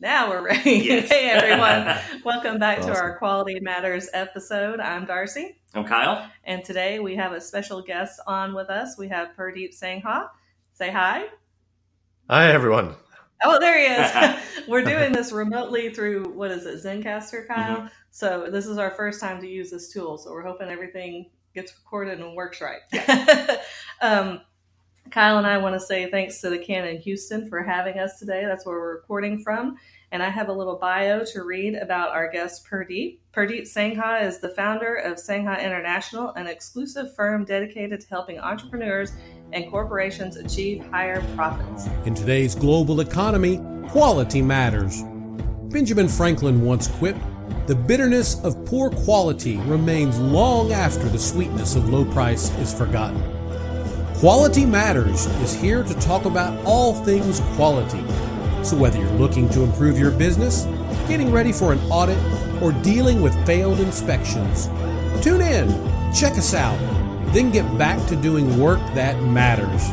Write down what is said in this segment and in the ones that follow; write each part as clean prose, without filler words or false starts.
Now we're ready. Yes. Hey, everyone. Welcome back to Awesome. our Quality Matters episode. I'm Darcy. I'm Kyle. And today we have a special guest on with us. We have Purdeep Sangha. Say hi. Hi, everyone. Oh, there he is. We're doing this remotely through, what is it, Zencaster, Kyle? Mm-hmm. So this is our first time to use this tool. So we're hoping everything gets recorded and works right. Kyle and I want to say thanks to the Canon Houston for having us today. That's where we're recording from. And I have a little bio to read about our guest, Purdeep. Purdeep Sangha is the founder of Sangha International, an exclusive firm dedicated to helping entrepreneurs and corporations achieve higher profits. In today's global economy, quality matters. Benjamin Franklin once quipped, "The bitterness of poor quality remains long after the sweetness of low price is forgotten." Quality Matters is here to talk about all things quality. So whether you're looking to improve your business, getting ready for an audit, or dealing with failed inspections, tune in, check us out, then get back to doing work that matters.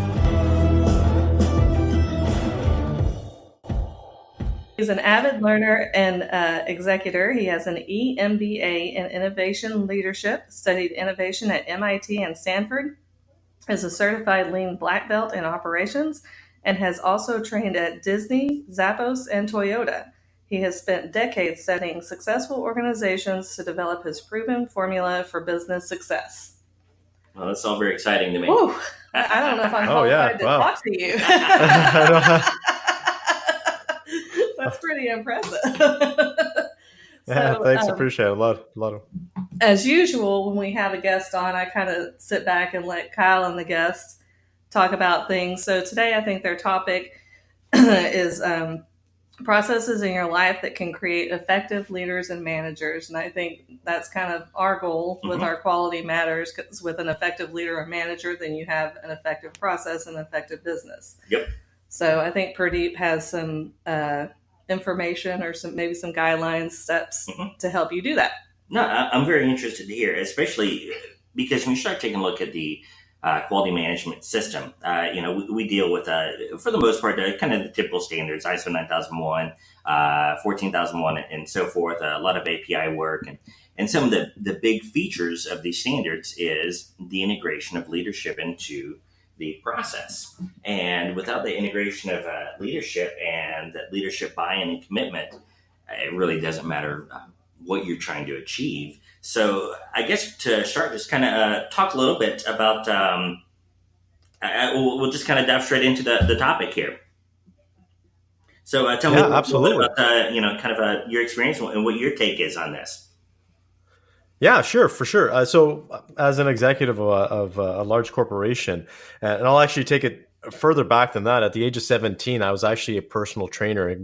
He's an avid learner and executor. He has an EMBA in Innovation Leadership, studied innovation at MIT and Stanford, is a certified Lean Black Belt in operations, and has also trained at Disney, Zappos, and Toyota. He has spent decades studying successful organizations to develop his proven formula for business success. Well, that's all very exciting to me. Whew. I don't know if I'm qualified to talk to you. That's pretty impressive. Thanks, appreciate it. A lot of. As usual, when we have a guest on, I kind of sit back and let Kyle and the guests talk about things. So today, I think their topic is processes in your life that can create effective leaders and managers. And I think that's kind of our goal with our Quality Matters, because with an effective leader or manager, then you have an effective process and effective business. Yep. So I think Purdeep has some information or some guidelines, steps to help you do that. No, I'm very interested to hear, especially because when you start taking a look at the quality management system, we deal with, for the most part, kind of the typical standards, ISO 9001, 14001, and so forth, a lot of API work. And some of the big features of these standards is the integration of leadership into the process. And without the integration of leadership and that leadership buy-in and commitment, it really doesn't matter what you're trying to achieve. So I guess to start, just kind of talk a little bit about, we'll just kind of dive straight into the topic here. So tell me a little bit about, your experience and what your take is on this. Yeah, sure, for sure. So as an executive of a large corporation, and I'll actually take it further back than that, at the age of 17, I was actually a personal trainer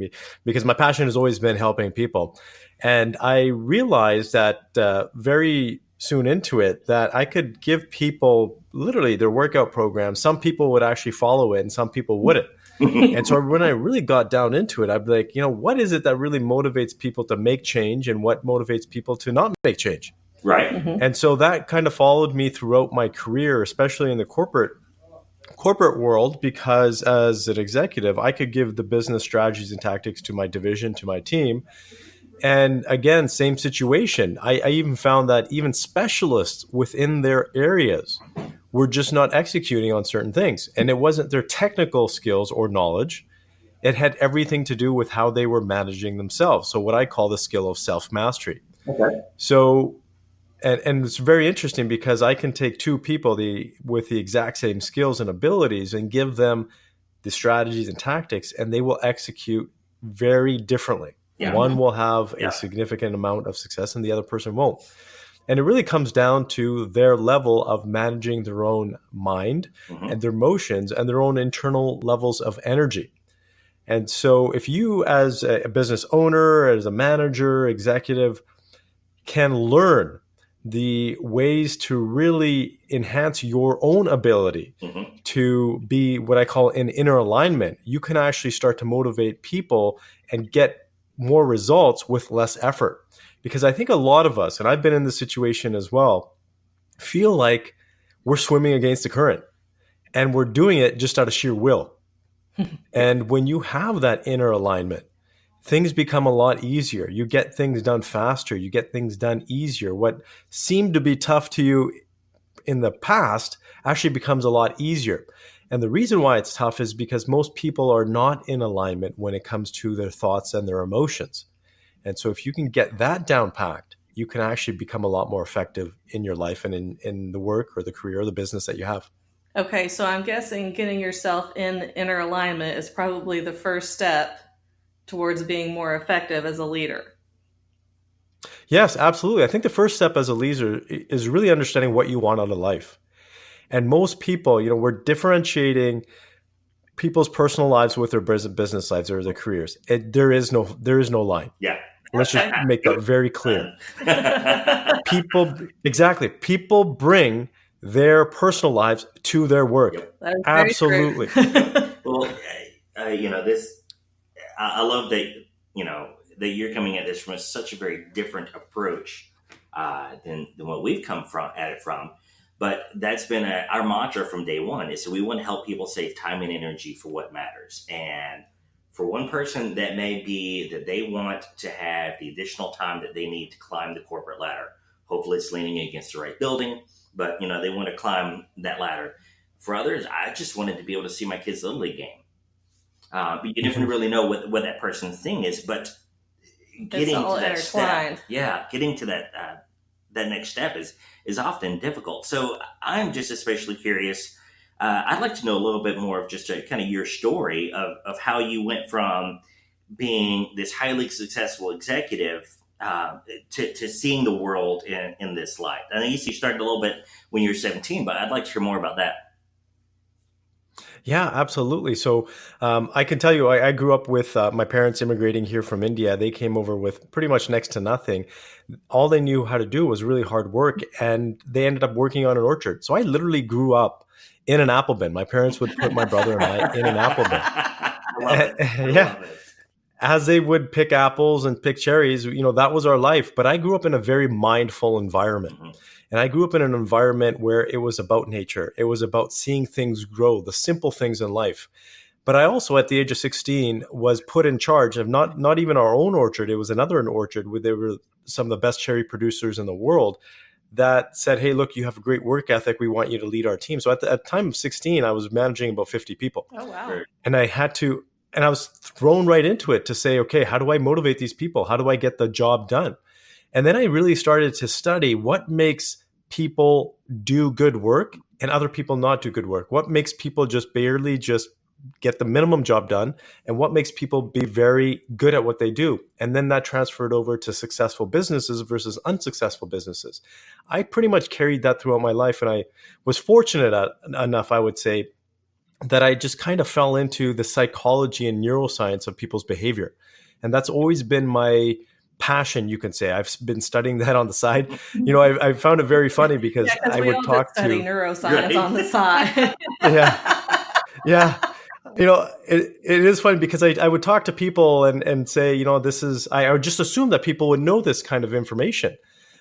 because my passion has always been helping people. And I realized that very soon into it that I could give people literally their workout program. Some people would actually follow it and some people wouldn't. And so when I really got down into it, I'd be like, what is it that really motivates people to make change and what motivates people to not make change? Right. Mm-hmm. And so that kind of followed me throughout my career, especially in the corporate world, because as an executive, I could give the business strategies and tactics to my division, to my team. And again, same situation. I even found that even specialists within their areas were just not executing on certain things. And it wasn't their technical skills or knowledge. It had everything to do with how they were managing themselves. So what I call the skill of self-mastery. Okay. So, and it's very interesting because I can take two people with the exact same skills and abilities and give them the strategies and tactics, and they will execute very differently. Yeah. One will have a significant amount of success and the other person won't. And it really comes down to their level of managing their own mind and their emotions and their own internal levels of energy. And so if you as a business owner, as a manager, executive, can learn the ways to really enhance your own ability to be what I call in inner alignment, you can actually start to motivate people and get more results with less effort. Because I think a lot of us, and I've been in this situation as well, feel like we're swimming against the current and we're doing it just out of sheer will. And when you have that inner alignment, things become a lot easier. You get things done faster. You get things done easier. What seemed to be tough to you in the past actually becomes a lot easier. And the reason why it's tough is because most people are not in alignment when it comes to their thoughts and their emotions. And so if you can get that down packed, you can actually become a lot more effective in your life and in the work or the career or the business that you have. Okay, so I'm guessing getting yourself in inner alignment is probably the first step towards being more effective as a leader. Yes, absolutely. I think the first step as a leader is really understanding what you want out of life. And most people, we're differentiating people's personal lives with their business lives or their careers. There is no line. Yeah. Let's just make that very clear. People bring their personal lives to their work. Yep. Absolutely. Well, this, I love that, that you're coming at this from such a very different approach than what we've come at it from. But that's been our mantra from day one, is that we want to help people save time and energy for what matters. And for one person, that may be that they want to have the additional time that they need to climb the corporate ladder. Hopefully it's leaning against the right building, but they want to climb that ladder. For others, I just wanted to be able to see my kids' Little League game. But you never really know what that person's thing is, but getting to that step, getting to that next step is often difficult. So I'm just especially curious. I'd like to know a little bit more of just kind of your story of how you went from being this highly successful executive to seeing the world in this light. I know you started a little bit when you were 17, but I'd like to hear more about that. Yeah, absolutely. So I can tell you, I grew up with my parents immigrating here from India. They came over with pretty much next to nothing. All they knew how to do was really hard work, and they ended up working on an orchard. So I literally grew up in an apple bin. My parents would put my brother and I in an apple bin. I love it. As they would pick apples and pick cherries, that was our life. But I grew up in a very mindful environment. Mm-hmm. And I grew up in an environment where it was about nature. It was about seeing things grow, the simple things in life. But I also, at the age of 16, was put in charge of not even our own orchard. It was another orchard where they were some of the best cherry producers in the world that said, hey, look, you have a great work ethic. We want you to lead our team. So at the time of 16, I was managing about 50 people. Oh, wow. And I was thrown right into it to say, okay, how do I motivate these people? How do I get the job done? And then I really started to study what makes people do good work and other people not do good work. What makes people just barely just get the minimum job done, and what makes people be very good at what they do. And then that transferred over to successful businesses versus unsuccessful businesses. I pretty much carried that throughout my life. And I was fortunate enough, I would say, that I just kind of fell into the psychology and neuroscience of people's behavior. And that's always been my passion, you can say. I've been studying that on the side. I found it very funny because I would talk to neuroscience on the side. Yeah. It is funny because I would talk to people and say, this is, I would just assume that people would know this kind of information.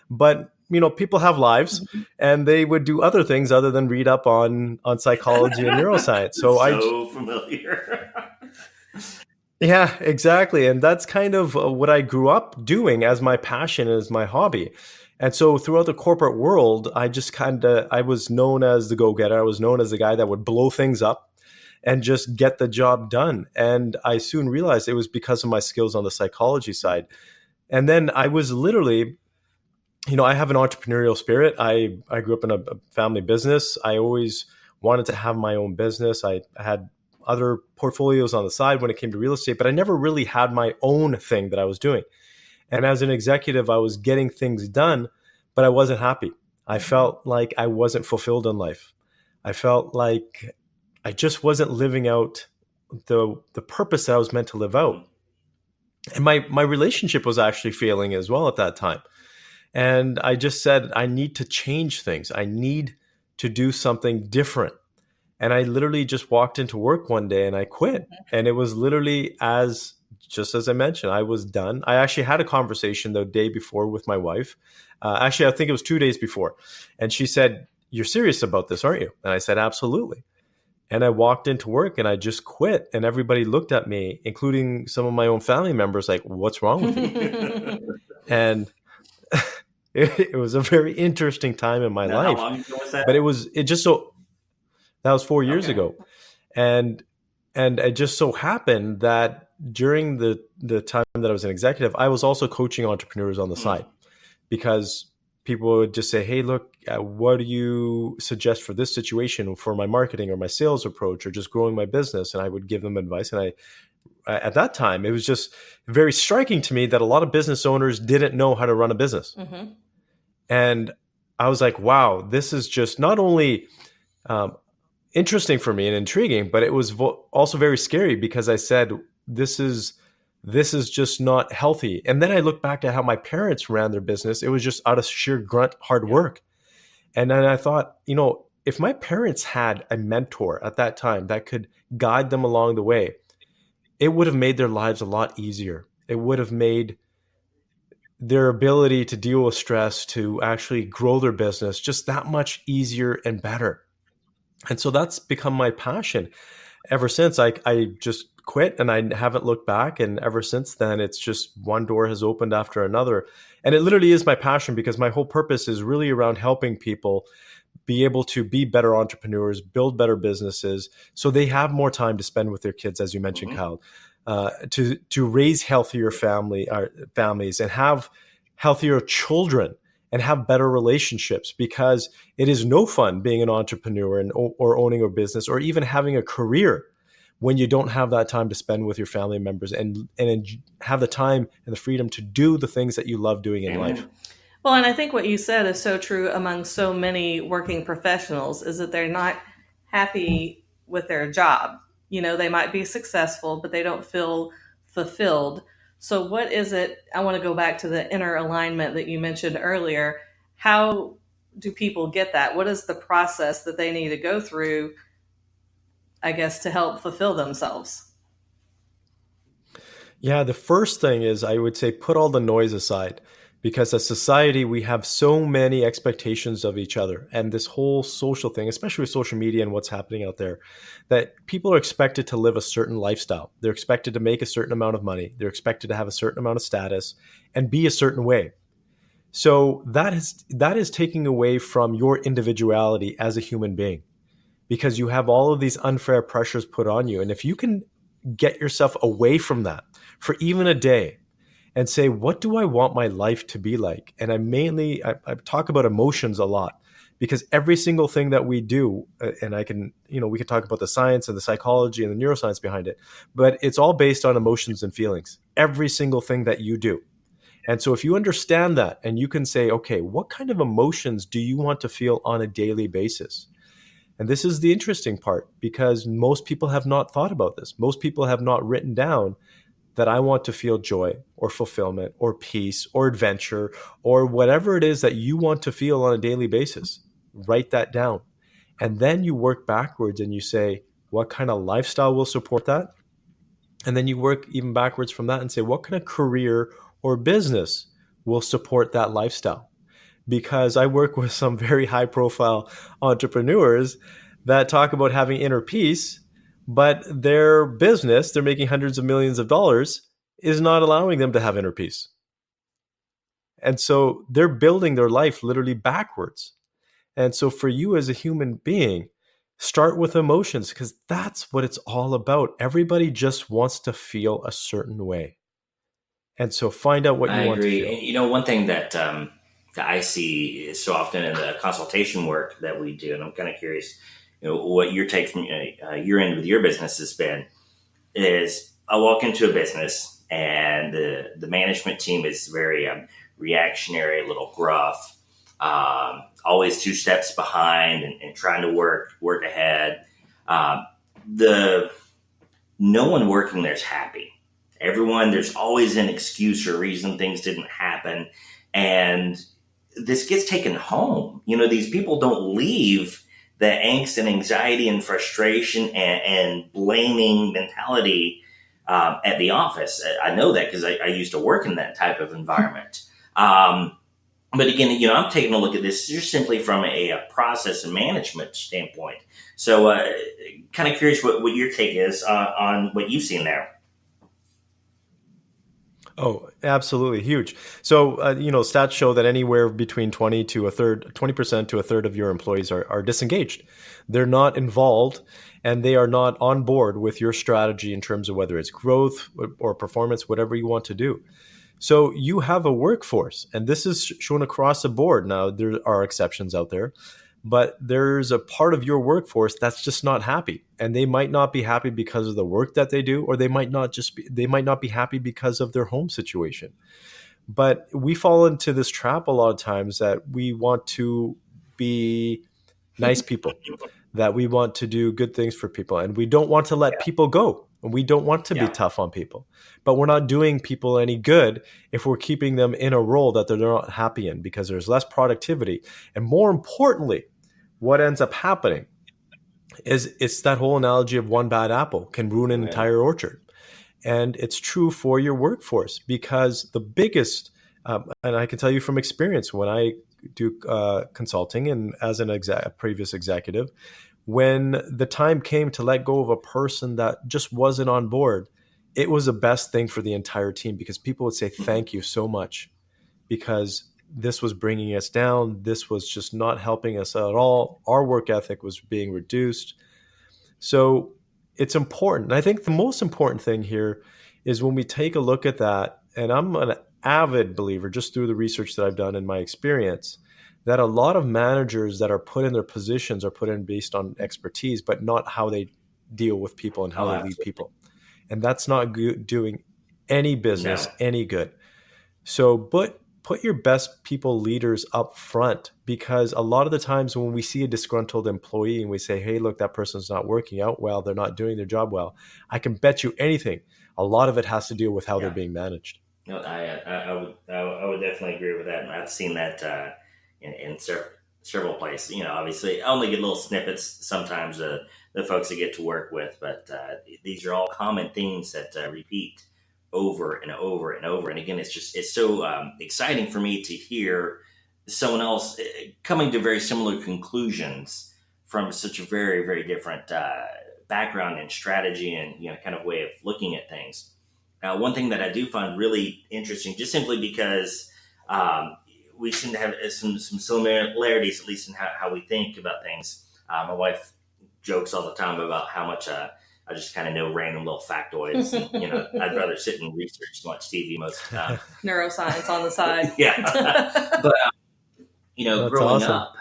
But, people have lives and they would do other things other than read up on psychology and neuroscience. So familiar. Yeah, exactly. And that's kind of what I grew up doing as my passion, as my hobby. And so throughout the corporate world, I was known as the go-getter. I was known as the guy that would blow things up and just get the job done. And I soon realized it was because of my skills on the psychology side. And then I was literally, I have an entrepreneurial spirit. I grew up in a family business. I always wanted to have my own business. I had other portfolios on the side when it came to real estate, but I never really had my own thing that I was doing. And as an executive, I was getting things done, but I wasn't happy. I felt like I wasn't fulfilled in life. I felt like I just wasn't living out the purpose that I was meant to live out. And my relationship was actually failing as well at that time. And I just said, I need to change things. I need to do something different. And I literally just walked into work one day and I quit. And it was literally just as I mentioned, I was done. I actually had a conversation the day before with my wife. Actually, I think it was 2 days before. And she said, you're serious about this, aren't you? And I said, absolutely. And I walked into work and I just quit. And everybody looked at me, including some of my own family members, like, what's wrong with you? And it was a very interesting time in my Now, how life. long ago was that? But that was 4 years Okay. ago. And it just so happened that during the time that I was an executive, I was also coaching entrepreneurs on the side, because people would just say, hey, look, what do you suggest for this situation for my marketing or my sales approach or just growing my business? And I would give them advice. And at that time, it was just very striking to me that a lot of business owners didn't know how to run a business. Mm-hmm. And I was like, wow, this is just not only interesting for me and intriguing, but it was also very scary, because I said, this is just not healthy. And then I look back at how my parents ran their business. It was just out of sheer grunt hard work. And then I thought, if my parents had a mentor at that time that could guide them along the way, it would have made their lives a lot easier. It would have made their ability to deal with stress, to actually grow their business, just that much easier and better. And so that's become my passion. Ever since, I just quit and I haven't looked back. And ever since then, it's just one door has opened after another. And it literally is my passion, because my whole purpose is really around helping people be able to be better entrepreneurs, build better businesses, so they have more time to spend with their kids, as you mentioned, Kyle, to raise healthier families and have healthier children and have better relationships, because it is no fun being an entrepreneur or owning a business or even having a career when you don't have that time to spend with your family members and have the time and the freedom to do the things that you love doing in life. Well, and I think what you said is so true among so many working professionals, is that they're not happy with their job. They might be successful, but they don't feel fulfilled. So what is it? I want to go back to the inner alignment that you mentioned earlier. How do people get that? What is the process that they need to go through, I guess, to help fulfill themselves? Yeah, the first thing is, I would say, put all the noise aside, because as society, we have so many expectations of each other, and this whole social thing, especially with social media and what's happening out there, that people are expected to live a certain lifestyle. They're expected to make a certain amount of money. They're expected to have a certain amount of status and be a certain way. So that is taking away from your individuality as a human being, because you have all of these unfair pressures put on you. And if you can get yourself away from that for even a day and say, what do I want my life to be like? And I talk about emotions a lot, because every single thing that we do, and we can talk about the science and the psychology and the neuroscience behind it, but it's all based on emotions and feelings, every single thing that you do. And so if you understand that and you can say, okay, what kind of emotions do you want to feel on a daily basis? And this is the interesting part, because most people have not thought about this. Most people have not written down that I want to feel joy or fulfillment or peace or adventure or whatever it is that you want to feel on a daily basis. Write that down. And then you work backwards and you say, what kind of lifestyle will support that? And then you work even backwards from that and say, what kind of career or business will support that lifestyle? Because I work with some very high profile entrepreneurs that talk about having inner peace, but their business, they're making hundreds of millions of dollars, is not allowing them to have inner peace. And so they're building their life literally backwards. And so for you as a human being, start with emotions, because that's what it's all about. Everybody just wants to feel a certain way. And so find out what you want to feel. And one thing that I see so often in the consultation work that we do, and I'm kind of curious, what your take from your end with your business has been, is I walk into a business and the management team is very reactionary, a little gruff, always 2 steps behind and trying to work ahead. No one working there is happy. Everyone, there's always an excuse or reason things didn't happen. And this gets taken home. These people don't leave the angst and anxiety and frustration and blaming mentality at the office. I know that because I used to work in that type of environment. But again, I'm taking a look at this just simply from a process and management standpoint. So, kind of curious what your take is on what you've seen there. Oh, absolutely huge. So, stats show that anywhere between 20% to a third of your employees are disengaged. They're not involved and they are not on board with your strategy in terms of whether it's growth or performance, whatever you want to do. So you have a workforce, and this is shown across the board. Now, there are exceptions out there, but there's a part of your workforce that's just not happy, and they might not be happy because of the work that they do, or they might not be happy because of their home situation. But we fall into this trap a lot of times that we want to be nice people, that we want to do good things for people, and we don't want to let people go. And we don't want to be tough on people, but we're not doing people any good if we're keeping them in a role that they're not happy in, because there's less productivity. And more importantly, what ends up happening is it's that whole analogy of one bad apple can ruin an entire orchard. And it's true for your workforce, because the biggest, and I can tell you from experience, when I do consulting and as a previous executive, when the time came to let go of a person that just wasn't on board, it was the best thing for the entire team, because people would say, thank you so much, because this was bringing us down. This was just not helping us at all. Our work ethic was being reduced. So it's important. And I think the most important thing here is when we take a look at that, and I'm an avid believer, just through the research that I've done in my experience, that a lot of managers that are put in their positions are put in based on expertise, but not how they deal with people and how they lead people. And that's not doing any business any good. So put your best people leaders up front, because a lot of the times when we see a disgruntled employee and we say, hey, look, that person's not working out well, they're not doing their job well, I can bet you anything, a lot of it has to deal with how they're being managed. No, I would definitely agree with that. And I've seen that in several places. Obviously, I only get little snippets sometimes of the folks I get to work with, but these are all common themes that repeat over and over and over. And again, it's so exciting for me to hear someone else coming to very similar conclusions from such a very, very different background and strategy and kind of way of looking at things. One thing that I do find really interesting, just simply because we seem to have some similarities, at least in how we think about things. My wife jokes all the time about how much I just kind of know random little factoids. And, I'd rather sit and research than watch TV most of the time. Neuroscience on the side. Yeah. But, That's growing awesome. up,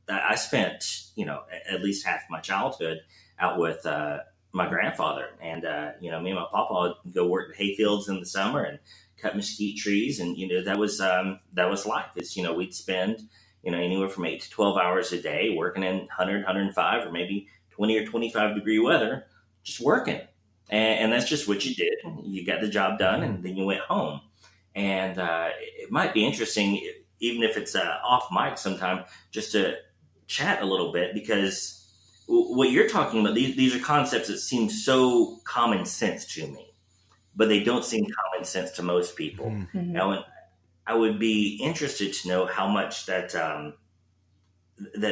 I spent, at least half my childhood out with my grandfather. And, me and my papa would go work the hay fields in the summer and cut mesquite trees. And, that was life. It's, we'd spend, anywhere from 8 to 12 hours a day working in 100, 105, or maybe 20 or 25 degree weather, just working. And that's just what you did. You got the job done and then you went home. And it might be interesting, even if it's off mic sometime, just to chat a little bit, because what you're talking about, these are concepts that seem so common sense to me, but they don't seem common sense to most people. Mm-hmm. Now, I would be interested to know how much that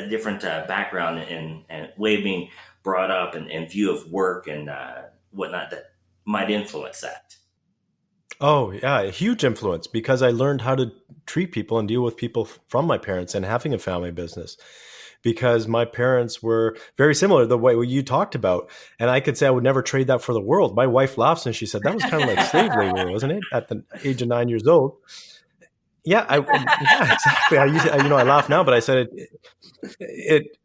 different background and way of being brought up and view of work and whatnot that might influence that. Oh, yeah, a huge influence, because I learned how to treat people and deal with people from my parents and having a family business, because my parents were very similar the way you talked about. And I could say I would never trade that for the world. My wife laughs and she said, that was kind of like slave labor, wasn't it? At the age of 9 years old. Yeah, yeah, exactly. I laugh now, but I said it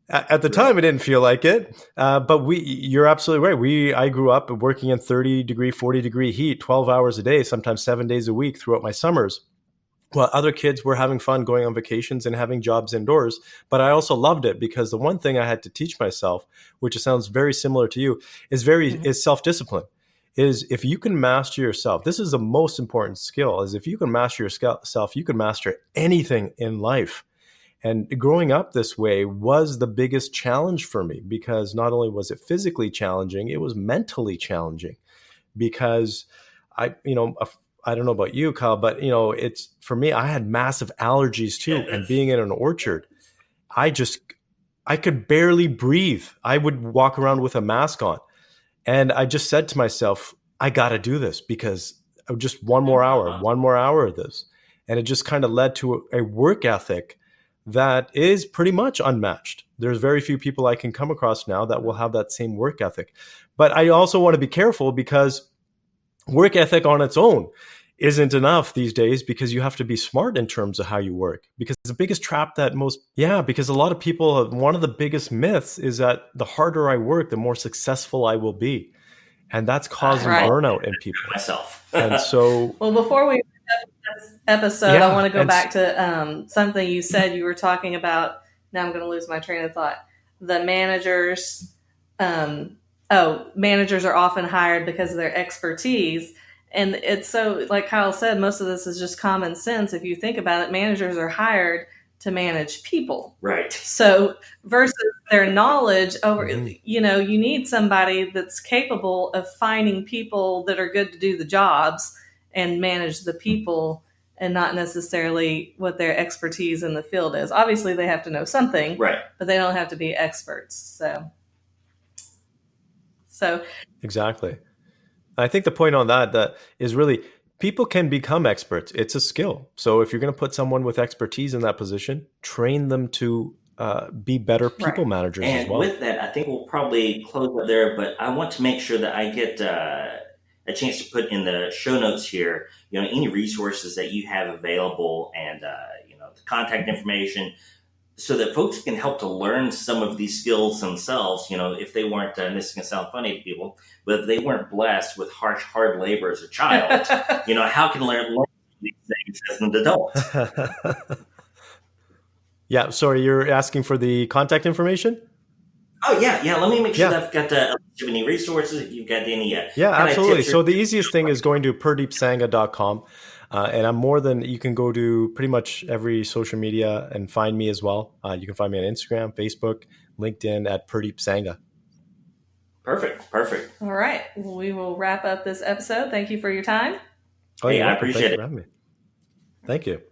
at the time, it didn't feel like it. But you're absolutely right. I grew up working in 30-degree, 40-degree heat, 12 hours a day, sometimes 7 days a week throughout my summers, while other kids were having fun going on vacations and having jobs indoors. But I also loved it, because the one thing I had to teach myself, which sounds very similar to you, is self-discipline. Is if you can master yourself, this is the most important skill, is if you can master yourself, you can master anything in life. And growing up this way was the biggest challenge for me, because not only was it physically challenging, it was mentally challenging, because I don't know about you, Kyle, but it's for me, I had massive allergies too. And being in an orchard, I could barely breathe. I would walk around with a mask on. And I just said to myself, I got to do this because just one more hour of this. And it just kind of led to a work ethic that is pretty much unmatched. There's very few people I can come across now that will have that same work ethic. But I also want to be careful because work ethic on its own isn't enough these days, because you have to be smart in terms of how you work. Because the biggest trap that because a lot of people, one of the biggest myths is that the harder I work, the more successful I will be. And that's causing burnout in people. Myself. And so, well, before we this episode, I want to go back to something you said. You were talking about, now I'm going to lose my train of thought. The managers, managers are often hired because of their expertise. And it's so, like Kyle said, most of this is just common sense. If you think about it, managers are hired to manage people. Right. So versus their knowledge over, you need somebody that's capable of finding people that are good to do the jobs and manage the people, and not necessarily what their expertise in the field is. Obviously, they have to know something, right, but they don't have to be experts. So exactly. I think the point on that is really, people can become experts. It's a skill. So if you're going to put someone with expertise in that position, train them to be better people managers as well. And with that, I think we'll probably close up there, but I want to make sure that I get a chance to put in the show notes here, any resources that you have available, and the contact information, so that folks can help to learn some of these skills themselves. If they weren't, this is going to sound funny to people, but if they weren't blessed with harsh, hard labor as a child, how can learn these things as an adult? Yeah, sorry, you're asking for the contact information? Oh, yeah. Let me make sure that I've got any resources, if you've got any. Yeah, absolutely. So the easiest thing is going to PURDEEPSANGHA.com. And you can go to pretty much every social media and find me as well. You can find me on Instagram, Facebook, LinkedIn at Purdeep Sangha. Perfect. All right. Well, we will wrap up this episode. Thank you for your time. I appreciate it. Thank you.